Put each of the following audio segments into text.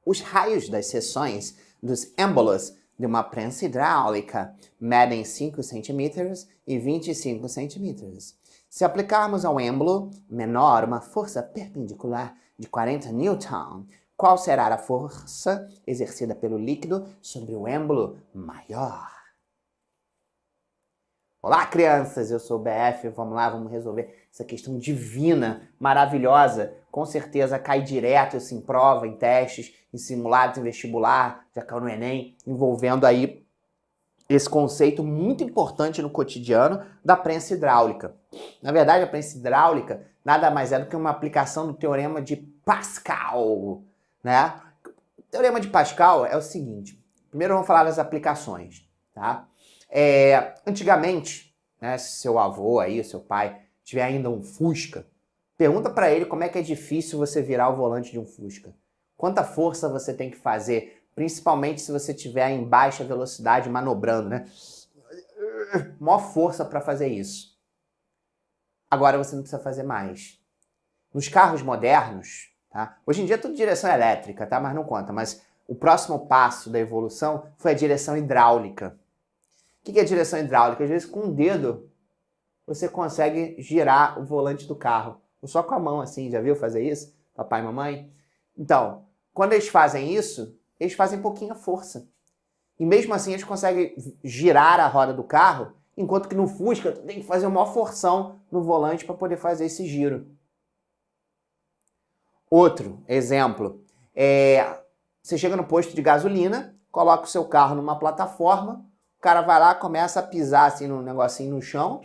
Os raios das seções dos êmbolos de uma prensa hidráulica medem 5 centímetros e 25 centímetros. Se aplicarmos ao êmbolo menor uma força perpendicular de 40 newton, qual será a força exercida pelo líquido sobre o êmbolo maior? Olá, crianças! Eu sou o BF. Vamos lá, vamos resolver essa questão divina, maravilhosa. Com certeza cai direto isso em prova, em testes, em simulados, em vestibular, já caiu no Enem, envolvendo aí esse conceito muito importante no cotidiano da prensa hidráulica. Na verdade, a prensa hidráulica nada mais é do que uma aplicação do Teorema de Pascal, né? O Teorema de Pascal é o seguinte. Primeiro vamos falar das aplicações, tá? Antigamente, né, se seu avô aí, seu pai, tiver ainda um Fusca, pergunta para ele como é que é difícil você virar o volante de um Fusca. Quanta força você tem que fazer, principalmente se você estiver em baixa velocidade manobrando, né? Maior força para fazer isso. Agora você não precisa fazer mais. Nos carros modernos, tá? Hoje em dia é tudo direção elétrica, tá? Mas não conta. Mas o próximo passo da evolução foi a direção hidráulica. O que é direção hidráulica? Às vezes com um dedo você consegue girar o volante do carro. Ou só com a mão assim, já viu fazer isso? Papai e mamãe? Então, quando eles fazem isso, eles fazem pouquinha força. E mesmo assim eles conseguem girar a roda do carro, enquanto que no Fusca tu tem que fazer uma forção no volante para poder fazer esse giro. Outro exemplo, você chega no posto de gasolina, coloca o seu carro numa plataforma, o cara vai lá, começa a pisar assim num negocinho no chão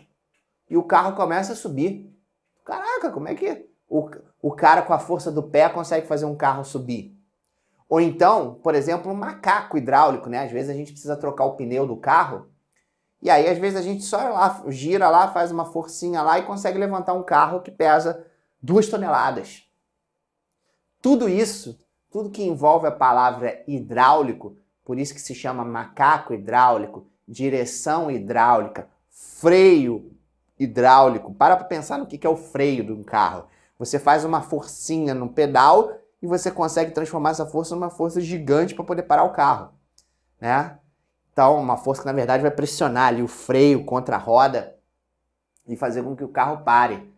e o carro começa a subir. Caraca, como é que o cara com a força do pé consegue fazer um carro subir? Ou então, por exemplo, um macaco hidráulico, né? Às vezes a gente precisa trocar o pneu do carro e aí às vezes a gente só lá, gira lá, faz uma forcinha lá e consegue levantar um carro que pesa 2 toneladas. Tudo isso, tudo que envolve a palavra hidráulico, por isso que se chama macaco hidráulico, direção hidráulica, freio hidráulico. Para pensar no que é o freio de um carro. Você faz uma forcinha no pedal e você consegue transformar essa força numa força gigante para poder parar o carro, né? Então, uma força que na verdade vai pressionar ali o freio contra a roda e fazer com que o carro pare.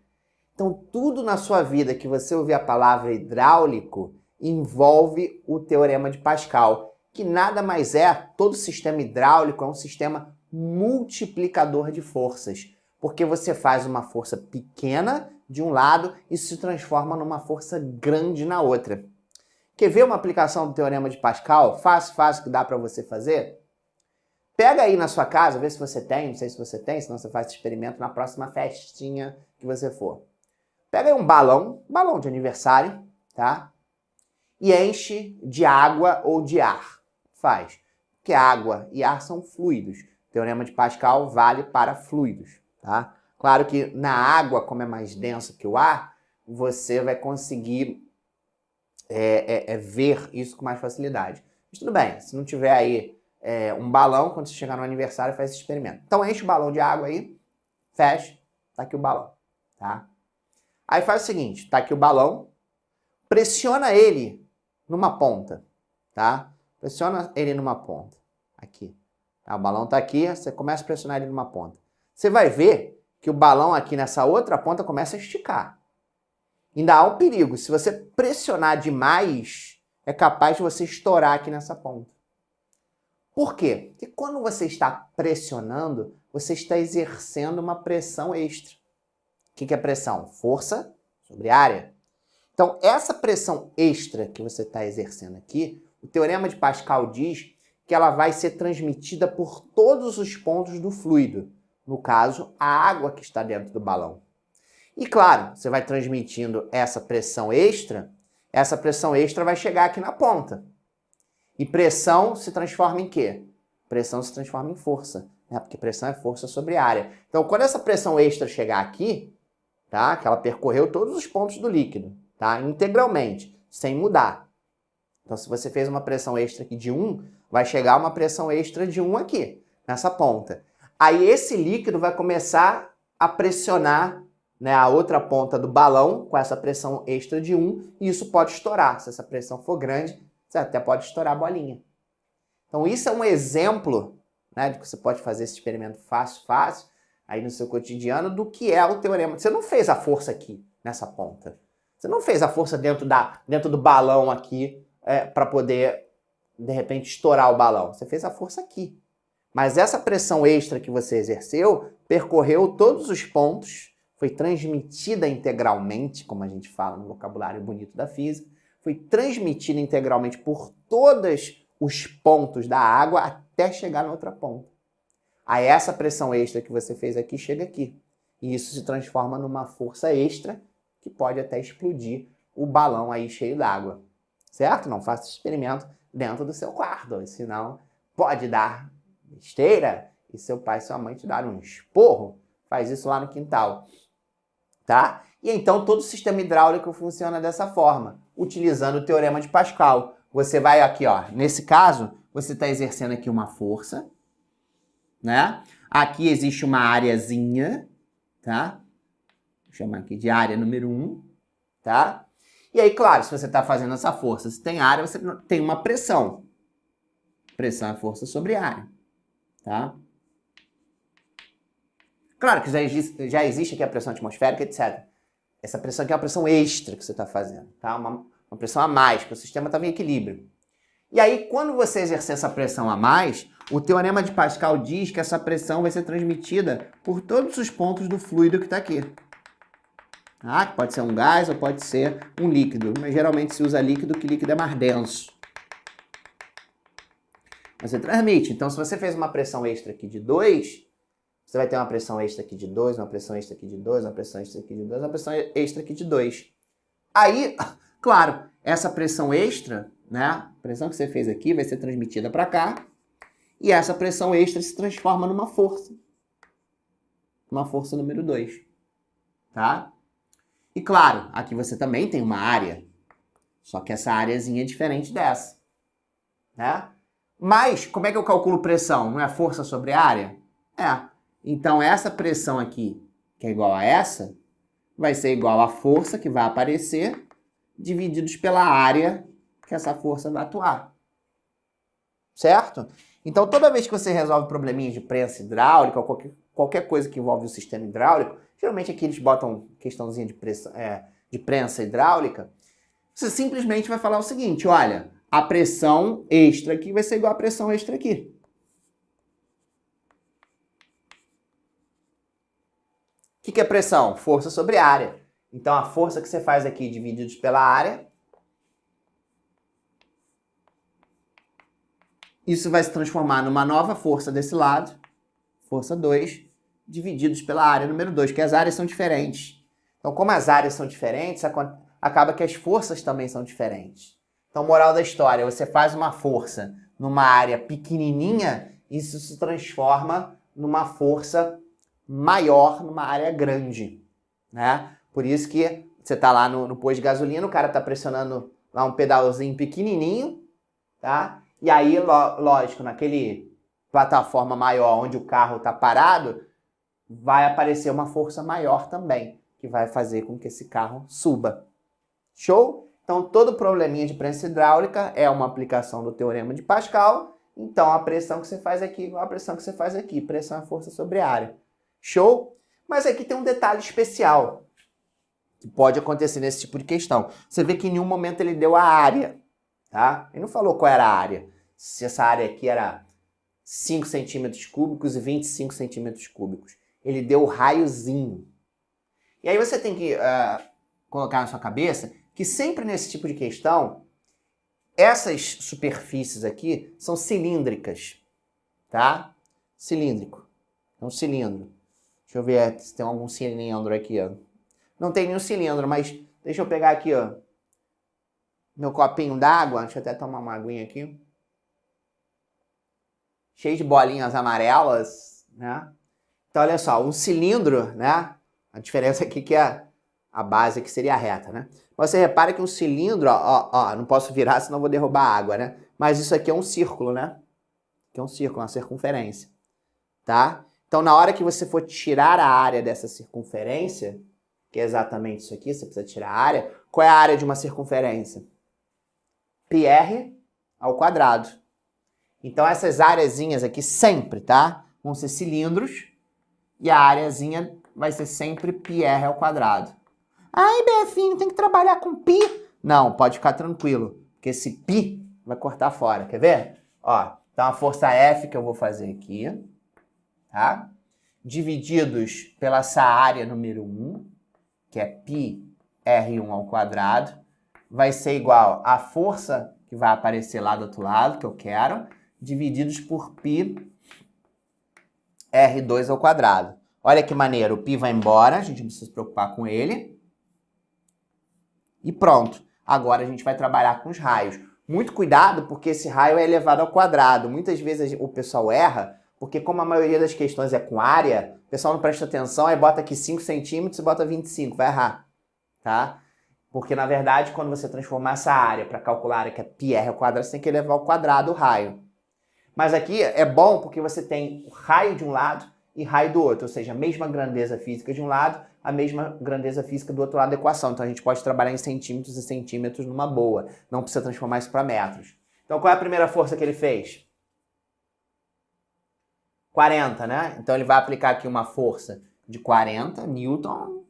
Então, tudo na sua vida que você ouvir a palavra hidráulico envolve o Teorema de Pascal, que nada mais é, todo sistema hidráulico é um sistema multiplicador de forças, porque você faz uma força pequena de um lado e se transforma numa força grande na outra. Quer ver uma aplicação do Teorema de Pascal? Fácil que dá para você fazer? Pega aí na sua casa, vê se você tem, não sei se você tem, senão você faz esse experimento na próxima festinha que você for. Pega aí um balão de aniversário, tá? E enche de água ou de ar. Faz. Porque água e ar são fluidos. O Teorema de Pascal vale para fluidos, tá? Claro que na água, como é mais densa que o ar, você vai conseguir ver isso com mais facilidade. Mas tudo bem, se não tiver aí um balão, quando você chegar no aniversário, faz esse experimento. Então enche o balão de água aí, fecha, tá aqui o balão, tá? Aí faz o seguinte, tá aqui o balão, pressiona ele numa ponta, tá? Pressiona ele numa ponta, aqui. Tá? O balão tá aqui, você começa a pressionar ele numa ponta. Você vai ver que o balão aqui nessa outra ponta começa a esticar. Ainda há um perigo, se você pressionar demais, é capaz de você estourar aqui nessa ponta. Por quê? Porque quando você está pressionando, você está exercendo uma pressão extra. O que é pressão? Força sobre área. Então, essa pressão extra que você está exercendo aqui, o Teorema de Pascal diz que ela vai ser transmitida por todos os pontos do fluido. No caso, a água que está dentro do balão. E claro, você vai transmitindo essa pressão extra vai chegar aqui na ponta. E pressão se transforma em quê? Pressão se transforma em força, né? Porque pressão é força sobre área. Então, quando essa pressão extra chegar aqui, tá? Que ela percorreu todos os pontos do líquido, tá? Integralmente, sem mudar. Então, se você fez uma pressão extra aqui de 1, vai chegar uma pressão extra de 1 aqui, nessa ponta. Aí esse líquido vai começar a pressionar, né, a outra ponta do balão com essa pressão extra de 1 e isso pode estourar. Se essa pressão for grande, você até pode estourar a bolinha. Então isso é um exemplo, né, de que você pode fazer esse experimento fácil, aí no seu cotidiano, do que é o teorema. Você não fez a força aqui, nessa ponta. Você não fez a força dentro do balão aqui para poder, de repente, estourar o balão. Você fez a força aqui. Mas essa pressão extra que você exerceu percorreu todos os pontos, foi transmitida integralmente, como a gente fala no vocabulário bonito da física, foi transmitida integralmente por todos os pontos da água até chegar na outra ponta. Aí essa pressão extra que você fez aqui chega aqui. E isso se transforma numa força extra que pode até explodir o balão aí cheio d'água. Certo? Não faça esse experimento dentro do seu quarto, senão pode dar besteira e seu pai e sua mãe te dar um esporro. Faz isso lá no quintal. Tá? E então todo o sistema hidráulico funciona dessa forma, utilizando o teorema de Pascal. Você vai aqui, ó, nesse caso, você está exercendo aqui uma força, né? Aqui existe uma areazinha, tá? Vou chamar aqui de área número 1, tá? E aí, claro, se você está fazendo essa força, se tem área, você tem uma pressão. Pressão é força sobre área, tá? Claro que já existe aqui a pressão atmosférica, etc. Essa pressão aqui é uma pressão extra que você está fazendo, tá? Uma pressão a mais, porque o sistema estava em equilíbrio. E aí, quando você exercer essa pressão a mais, o teorema de Pascal diz que essa pressão vai ser transmitida por todos os pontos do fluido que está aqui. Ah, que pode ser um gás ou pode ser um líquido, mas geralmente se usa líquido, que líquido é mais denso. Você transmite. Então, se você fez uma pressão extra aqui de 2, você vai ter uma pressão extra aqui de 2, uma pressão extra aqui de 2, uma pressão extra aqui de 2, uma pressão extra aqui de 2. Aí, claro, essa pressão extra, né, a pressão que você fez aqui vai ser transmitida para cá, e essa pressão extra se transforma numa força. Uma força número 2. Tá? E claro, aqui você também tem uma área, só que essa áreazinha é diferente dessa. Né? Mas, como é que eu calculo pressão? Não é força sobre área? É. Então, essa pressão aqui, que é igual a essa, vai ser igual à força que vai aparecer, divididos pela área que essa força vai atuar. Certo? Então, toda vez que você resolve probleminhas de prensa hidráulica, ou qualquer coisa que envolve o sistema hidráulico, geralmente aqui eles botam questãozinha de prensa hidráulica, você simplesmente vai falar o seguinte, olha, a pressão extra aqui vai ser igual à pressão extra aqui. O que é pressão? Força sobre área. Então, a força que você faz aqui divididos pela área, isso vai se transformar numa nova força desse lado, força 2, divididos pela área número 2, que as áreas são diferentes. Então, como as áreas são diferentes, acaba que as forças também são diferentes. Então, moral da história, você faz uma força numa área pequenininha, isso se transforma numa força maior numa área grande, né? Por isso que você está lá no posto de gasolina, o cara está pressionando lá um pedalzinho pequenininho, tá? E aí, lógico, naquele plataforma maior onde o carro está parado, vai aparecer uma força maior também, que vai fazer com que esse carro suba. Show? Então, todo probleminha de prensa hidráulica é uma aplicação do teorema de Pascal. Então, a pressão que você faz aqui é igual a pressão que você faz aqui. Pressão é força sobre área. Show? Mas aqui tem um detalhe especial que pode acontecer nesse tipo de questão. Você vê que em nenhum momento ele deu a área, tá? Ele não falou qual era a área. Se essa área aqui era 5 centímetros cúbicos e 25 centímetros cúbicos. Ele deu o raiozinho. E aí você tem que colocar na sua cabeça que sempre nesse tipo de questão, essas superfícies aqui são cilíndricas, tá? Cilíndrico. É um cilindro. Deixa eu ver se tem algum cilindro aqui, ó. Não tem nenhum cilindro, mas deixa eu pegar aqui, ó, meu copinho d'água. Deixa eu até tomar uma aguinha aqui. Cheio de bolinhas amarelas, né? Então, olha só, um cilindro, né? A diferença aqui que é a base que seria reta, né? Mas você repara que um cilindro, ó, não posso virar senão vou derrubar a água, né? Mas isso aqui é um círculo, né? Aqui é um círculo, uma circunferência, tá? Então, na hora que você for tirar a área dessa circunferência, que é exatamente isso aqui, você precisa tirar a área. Qual é a área de uma circunferência? πr ao quadrado. Então essas areazinhas aqui sempre, tá? Vão ser cilindros e a areazinha vai ser sempre πr ao quadrado. Ai, Befinho, tem que trabalhar com π. Não, pode ficar tranquilo, porque esse π vai cortar fora. Quer ver? Ó, então a força F que eu vou fazer aqui, tá? Divididos pela essa área número 1, que é πr1 ao quadrado, vai ser igual à força que vai aparecer lá do outro lado, que eu quero, divididos por πr2 ao quadrado. Olha que maneiro, o π vai embora, a gente não precisa se preocupar com ele. E pronto, agora a gente vai trabalhar com os raios. Muito cuidado, porque esse raio é elevado ao quadrado. Muitas vezes o pessoal erra, porque como a maioria das questões é com área, o pessoal não presta atenção, aí bota aqui 5 centímetros e bota 25, vai errar, tá? Porque, na verdade, quando você transformar essa área para calcular a área que é πr ao quadrado, você tem que elevar ao quadrado o raio. Mas aqui é bom porque você tem o raio de um lado e raio do outro, ou seja, a mesma grandeza física de um lado, a mesma grandeza física do outro lado da equação. Então a gente pode trabalhar em centímetros e centímetros numa boa, não precisa transformar isso para metros. Então qual é a primeira força que ele fez? 40, né? Então ele vai aplicar aqui uma força de 40 newton.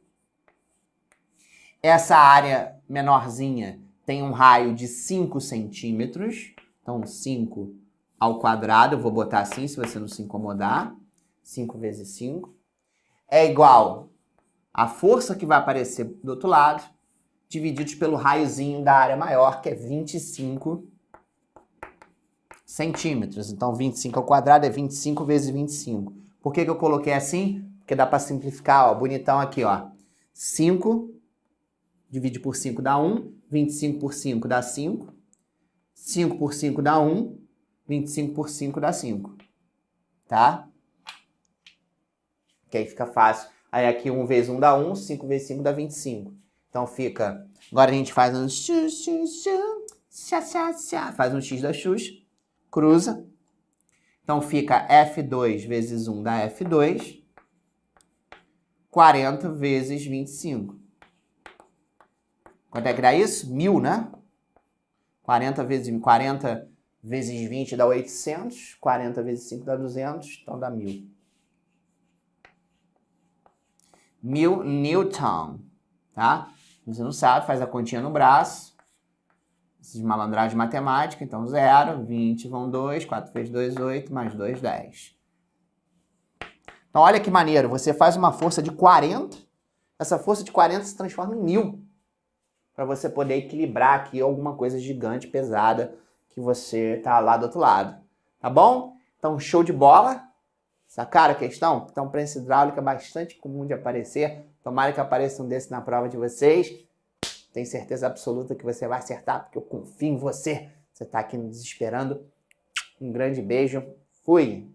Essa área menorzinha tem um raio de 5 centímetros, então 5 ao quadrado, eu vou botar assim se você não se incomodar. 5 vezes 5 é igual a força que vai aparecer do outro lado, divididos pelo raiozinho da área maior, que é 25 centímetros. Então, 25 ao quadrado é 25 vezes 25. Por que eu coloquei assim? Porque dá para simplificar, ó, bonitão aqui, ó. 5 divide por 5 dá 1, 25 por 5 dá 5, 5 por 5 dá 1, 25 por 5 dá 5, tá? Que aí fica fácil. Aí aqui 1 vezes 1 dá 1, 5 vezes 5 dá 25. Então fica... Agora a gente faz um faz um x da Xuxa, cruza. Então fica F2 vezes 1 dá F2, 40 vezes 25. Quanto é que dá isso? 1000, né? 40 vezes 20 dá 800, 40 vezes 5 dá 200, então dá 1000. 1000 Newton, tá? Você não sabe, faz a continha no braço. Esses malandragem matemática, então 0, 20 vão 2, 4 vezes 2, 8, mais 2, 10. Então olha que maneiro, você faz uma força de 40, essa força de 40 se transforma em 1000, para você poder equilibrar aqui alguma coisa gigante, pesada, que você tá lá do outro lado, tá bom? Então show de bola! Sacaram a questão? Então, prensa hidráulica é bastante comum de aparecer. Tomara que apareça um desse na prova de vocês. Tenho certeza absoluta que você vai acertar, porque eu confio em você. Você está aqui me desesperando. Um grande beijo. Fui!